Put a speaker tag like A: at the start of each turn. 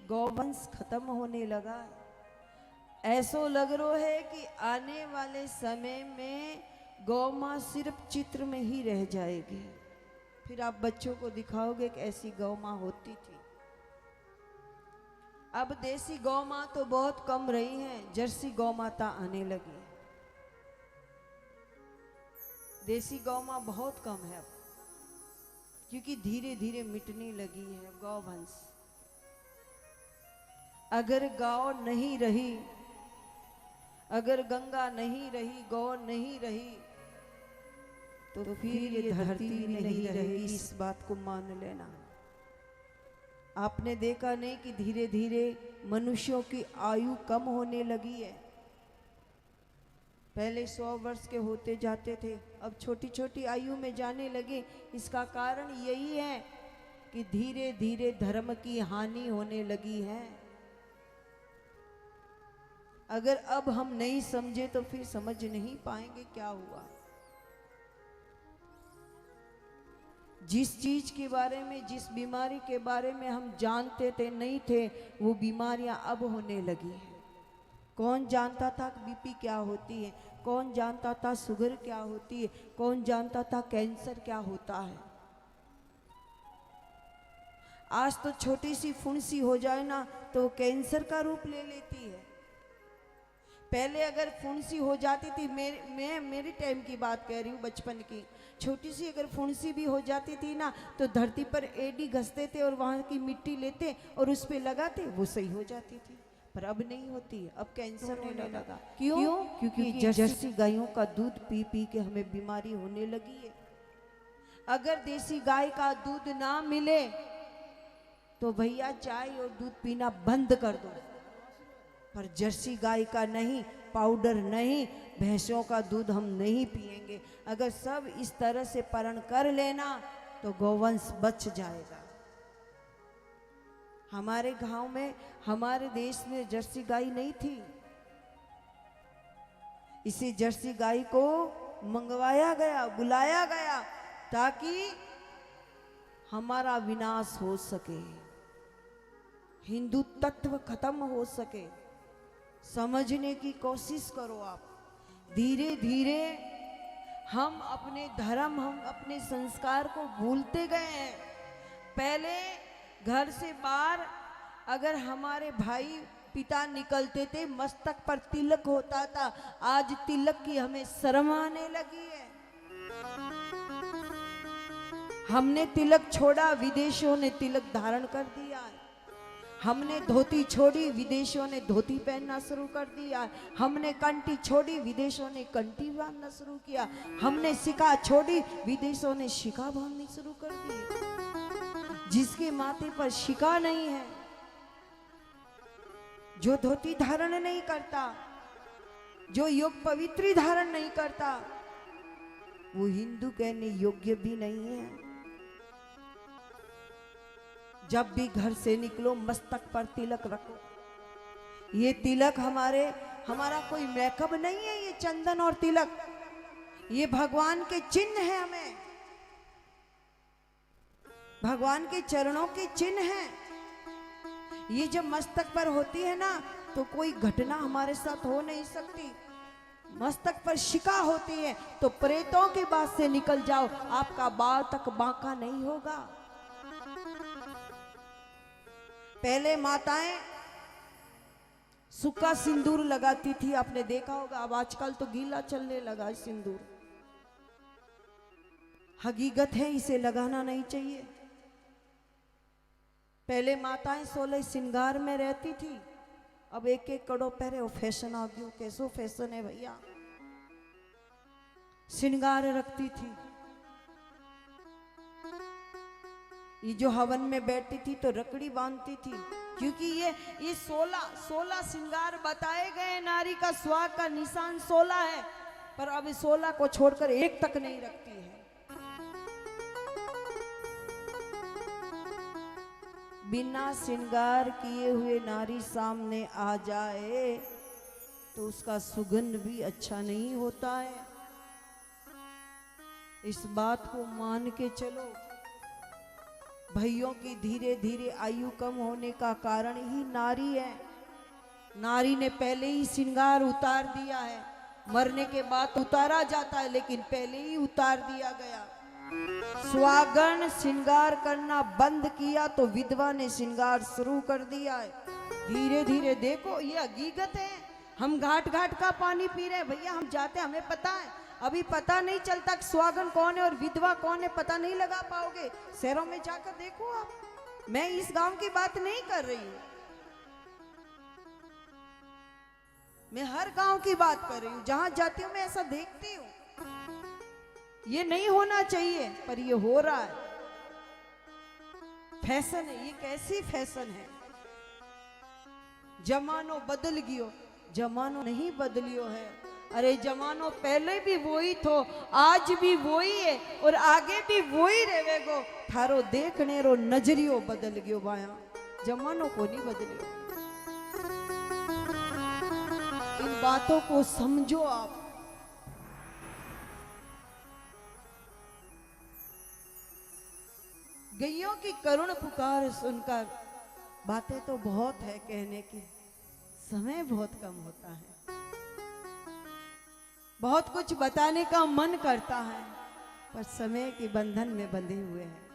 A: गौवंश खत्म होने लगा है। ऐसो लग रहा है कि आने वाले समय में गौ माँ सिर्फ चित्र में ही रह जाएगी। फिर आप बच्चों को दिखाओगे कि ऐसी गौ माँ होती थी। अब देसी गौ माँ तो बहुत कम रही हैं, जर्सी गौ माता आने लगी। देसी गौ माँ बहुत कम है अब, क्योंकि धीरे धीरे मिटने लगी है गौवंश। अगर गौ नहीं रही, अगर गंगा नहीं रही, गौ नहीं रही, तो फिर ये धरती भी नहीं रहेगी। इस बात को मान लेना। आपने देखा नहीं कि धीरे धीरे मनुष्यों की आयु कम होने लगी है। पहले 100 वर्ष के होते जाते थे, अब छोटी छोटी आयु में जाने लगे। इसका कारण यही है कि धीरे धीरे धर्म की हानि होने लगी है। अगर अब हम नहीं समझे तो फिर समझ नहीं पाएंगे क्या हुआ। जिस चीज के बारे में, जिस बीमारी के बारे में हम जानते थे नहीं थे, वो बीमारियां अब होने लगी है। कौन जानता था बीपी क्या होती है, कौन जानता था शुगर क्या होती है, कौन जानता था कैंसर क्या होता है। आज तो छोटी सी फुंसी हो जाए ना तो कैंसर का रूप ले लेती है। पहले अगर फुंसी हो जाती थी, मेरी टाइम की बात कह रही हूँ, बचपन की, छोटी सी अगर फुंसी भी हो जाती थी ना तो धरती पर एड़ी घसते थे और वहाँ की मिट्टी लेते और उस पर लगाते, वो सही हो जाती थी। पर अब नहीं होती है, अब कैंसर होने लगा। क्यों? क्योंकि जर्सी गायों का दूध पी पी के हमें बीमारी होने लगी है। अगर देसी गाय का दूध ना मिले तो भैया चाय और दूध पीना बंद कर दो। पर जर्सी गाय का नहीं, पाउडर नहीं, भैंसों का दूध हम नहीं पिएंगे। अगर सब इस तरह से पालन कर लेना तो गौवंश बच जाएगा। हमारे गांव में, हमारे देश में जर्सी गाय नहीं थी। इसी जर्सी गाय को मंगवाया गया, बुलाया गया, ताकि हमारा विनाश हो सके, हिंदू तत्व खत्म हो सके। समझने की कोशिश करो आप। धीरे धीरे हम अपने धर्म, हम अपने संस्कार को भूलते गए हैं। पहले घर से बाहर अगर हमारे भाई पिता निकलते थे, मस्तक पर तिलक होता था। आज तिलक की हमें शर्म आने लगी है। हमने तिलक छोड़ा, विदेशियों ने तिलक धारण कर दिया है। हमने धोती छोड़ी, विदेशियों ने धोती पहनना शुरू कर दिया। हमने कंठी छोड़ी, विदेशों ने कंठी बांधना शुरू किया। हमने शिखा छोड़ी, विदेशों ने शिखा बांधनी शुरू कर दी। जिसके माथे पर शिखा नहीं है, जो धोती धारण नहीं करता, जो योग पवित्री धारण नहीं करता, वो हिंदू कहने योग्य भी नहीं है। जब भी घर से निकलो मस्तक पर तिलक रखो। ये तिलक हमारा कोई मेकअप नहीं है, ये चंदन और तिलक, ये भगवान के चिन्ह है। हमें भगवान के चरणों के चिन्ह हैं। ये जब मस्तक पर होती है ना तो कोई घटना हमारे साथ हो नहीं सकती। मस्तक पर शिखा होती है तो प्रेतों के बात से निकल जाओ, आपका बाल तक बांका नहीं होगा। पहले माताएं सूखा सिंदूर लगाती थी, आपने देखा होगा। अब आजकल तो गीला चलने लगा सिंदूर। हकीकत है, इसे लगाना नहीं चाहिए। पहले माताएं 16 श्रृंगार में रहती थी, अब एक एक कड़ो पहरे। वो फैशन आ गया, कैसो फैशन है भैया। श्रृंगार रखती थी। ये जो हवन में बैठती थी तो रकड़ी बांधती थी, क्योंकि ये 16 श्रृंगार बताए गए। नारी का सुहाग का निशान 16 है, पर अब 16 को छोड़कर एक तक नहीं रखती है। बिना श्रृंगार किए हुए नारी सामने आ जाए तो उसका सुगंध भी अच्छा नहीं होता है। इस बात को मान के चलो। भाइयों की धीरे धीरे आयु कम होने का कारण ही नारी है। नारी ने पहले ही श्रृंगार उतार दिया है। मरने के बाद उतारा जाता है, लेकिन पहले ही उतार दिया गया। सुहागन श्रृंगार करना बंद किया तो विधवा ने श्रृंगार शुरू कर दिया है। धीरे धीरे देखो, ये हकीकत है। हम घाट घाट का पानी पी रहे हैं भैया, हम जाते हैं, हमें पता है। अभी पता नहीं चलता कि सुहागन कौन है और विधवा कौन है, पता नहीं लगा पाओगे। शहरों में जाकर देखो आप। मैं इस गांव की बात नहीं कर रही हूं, मैं हर गांव की बात कर रही हूं। जहां जाती हूं मैं ऐसा देखती हूं। ये नहीं होना चाहिए पर ये हो रहा है। फैशन है, ये कैसी फैशन है। जमानो बदल गयो, जमानो नहीं बदलियो है। अरे जमानो पहले भी वही थो, आज भी वही है और आगे भी वही रहेगो। थारो देखने रो नजरियो बदल गयो बाया, जमानो को नहीं बदलियो। इन बातों को समझो आप। गैयों की करुण पुकार सुनकर बातें तो बहुत है कहने की, समय बहुत कम होता है। बहुत कुछ बताने का मन करता है पर समय के बंधन में बंधे हुए हैं।